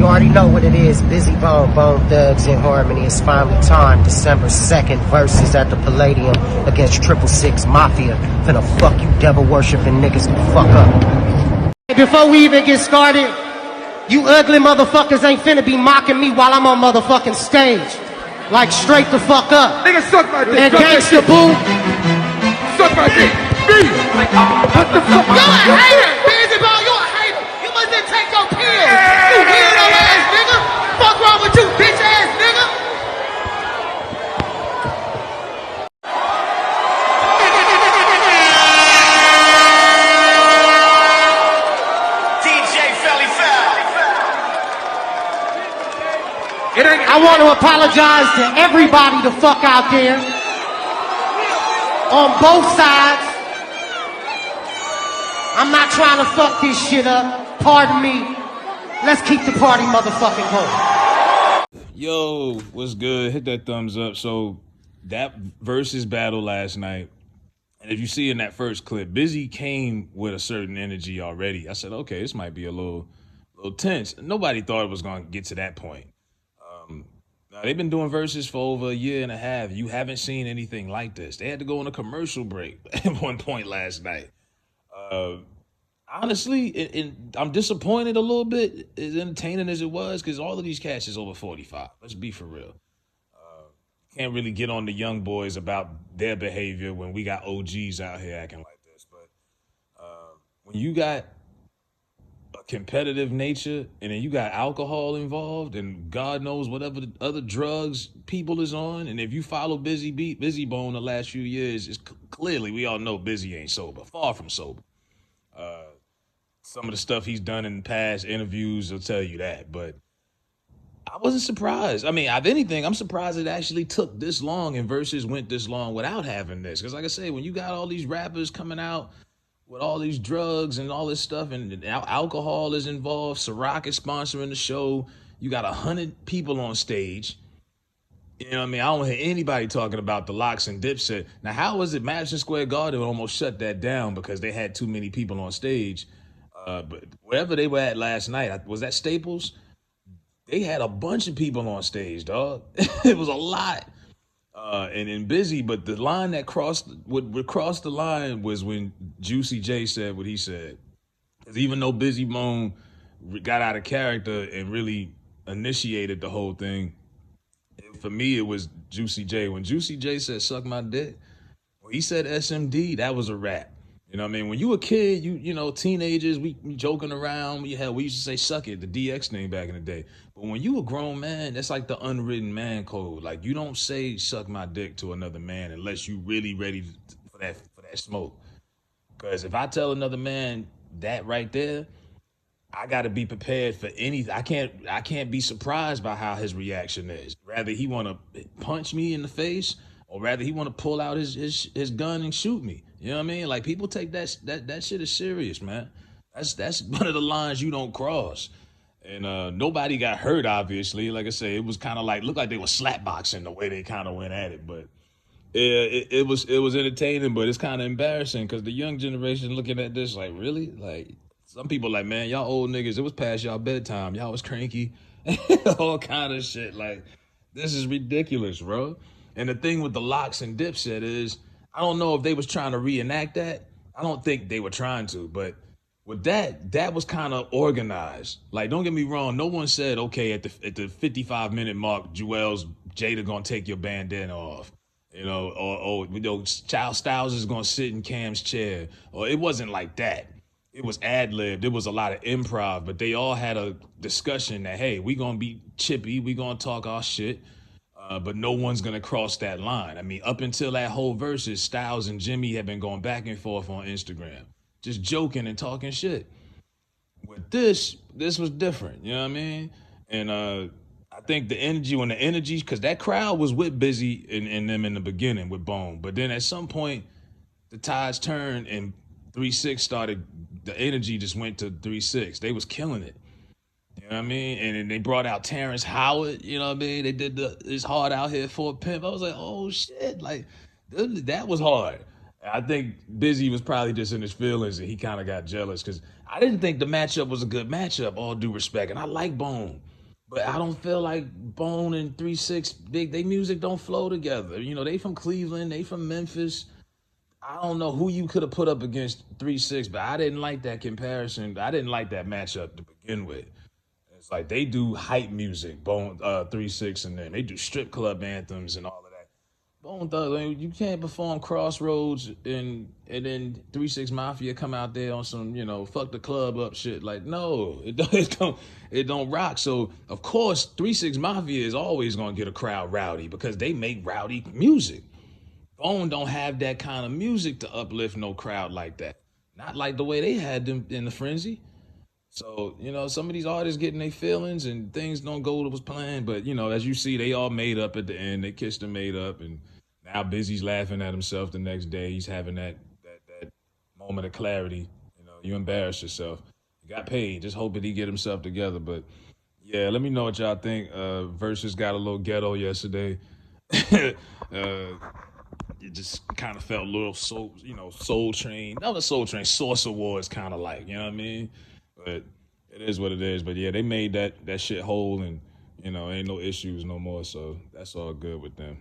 You already know what it is. Busy Bone, Bone Thugs in Harmony. It's finally time. December 2nd, versus at the Palladium against 666 Mafia. Finna fuck you devil worshiping niggas the fuck up. Before we even get started, you ugly motherfuckers ain't finna be mocking me while I'm on motherfucking stage. Like straight the fuck up. Nigga, suck my dick. And gangsta boo. Suck my dick. What the fuck? You a hater. Busy Bone, you a hater. You must didn't take your pills. You weirdo ass nigga. Fuck wrong with you, bitch ass nigga. I want to apologize to everybody the fuck out there on both sides. I'm not trying to fuck this shit up. Pardon me. Let's keep the party motherfucking going. Yo, what's good? Hit that thumbs up. So that versus battle last night, and if you see in that first clip, Bizzy came with a certain energy already. I said, okay, this might be a little tense. Nobody thought it was going to get to that point. Now, they've been doing verses for over a year and a half. You haven't seen anything like this. They had to go on a commercial break at one point last night. Honestly, I'm disappointed a little bit, as entertaining as it was, because all of these cats is over 45. Let's be for real. Can't really get on the young boys about their behavior when we got OGs out here acting like this. But when you got a competitive nature and then you got alcohol involved and God knows whatever the other drugs people is on, and if you follow Bizzy Bone the last few years, it's clearly we all know Bizzy ain't sober, far from sober. Some of the stuff he's done in past interviews will tell you that, but I wasn't surprised. I mean, if anything, I'm surprised it actually took this long and versus went this long without having this. Because like I say, when you got all these rappers coming out with all these drugs and all this stuff, and alcohol is involved, Ciroc is sponsoring the show, you got 100 people on stage. You know what I mean? I don't hear anybody talking about the Locks and Dipset. Now, how was it Madison Square Garden almost shut that down because they had too many people on stage? But wherever they were at last night, was that Staples? They had a bunch of people on stage, dog. It was a lot. And Bizzy, but the line that would cross the line was when Juicy J said what he said. Because even though Bizzy Bone got out of character and really initiated the whole thing, for me, it was Juicy J. When Juicy J said, suck my dick, when he said SMD, that was a rap. You know what I mean? When you a kid, you know, teenagers, we joking around. We used to say suck it, the DX thing back in the day. But when you a grown man, that's like the unwritten man code. Like, you don't say suck my dick to another man unless you really ready for that smoke. Because if I tell another man that right there, I got to be prepared for anything. I can't be surprised by how his reaction is. Rather he want to punch me in the face, or rather he want to pull out his gun and shoot me. You know what I mean? Like, people take that shit is serious, man. That's one of the lines you don't cross. And nobody got hurt, obviously. Like I say, it was kind of like, looked like they were slapboxing the way they kind of went at it. But it was entertaining, but it's kind of embarrassing because the young generation looking at this like, really? Like, some people like, man, y'all old niggas, it was past y'all bedtime. Y'all was cranky. All kind of shit. Like, this is ridiculous, bro. And the thing with the Locks and Dipset is, I don't know if they was trying to reenact that. I don't think they were trying to, but with that was kind of organized. Like, don't get me wrong, no one said, okay, at the 55-minute mark, Jada gonna take your bandana off. You know, or you know, Child Styles is gonna sit in Cam's chair. Or it wasn't like that. It was ad-libbed. There was a lot of improv, but they all had a discussion that, hey, we gonna be chippy, we gonna talk our shit. But no one's going to cross that line. I mean, up until that whole versus, Styles and Jimmy have been going back and forth on Instagram, just joking and talking shit. With this was different, you know what I mean? And I think the energy, because that crowd was with Bizzy and them in the beginning with Bone. But then at some point, the tides turned and 3-6 started, the energy just went to 3-6. They was killing it. You know what I mean? And then they brought out Terrence Howard, you know what I mean? They did It's Hard Out Here for a Pimp. I was like, oh shit, like, that was hard. I think Bizzy was probably just in his feelings and he kind of got jealous because I didn't think the matchup was a good matchup, all due respect. And I like Bone. But I don't feel like Bone and 3-6 Big. They music don't flow together. You know, they from Cleveland, they from Memphis. I don't know who you could have put up against 3-6, but I didn't like that comparison. I didn't like that matchup to begin with. It's like they do hype music, Bone 3-6, and then they do strip club anthems and all of that. Bone Thugs, I mean, you can't perform Crossroads and then 3-6 Mafia come out there on some, you know, fuck the club up shit. Like, no, it don't rock. So of course 3-6 Mafia is always gonna get a crowd rowdy because they make rowdy music. Bone don't have that kind of music to uplift no crowd like that. Not like the way they had them in the frenzy. So, you know, some of these artists getting their feelings and things don't go to was planned. But, you know, as you see, they all made up at the end. They kissed and made up. And now Bizzy's laughing at himself the next day. He's having that moment of clarity. You know, you embarrassed yourself. You got paid. Just hoping he get himself together. But yeah, let me know what y'all think. Versus got a little ghetto yesterday. uh, it just kind of felt a little Soul Train. Not a Soul Train, Source Awards kind of like, you know what I mean? But it is what it is. But yeah, they made that shit whole, and you know, ain't no issues no more. So that's all good with them.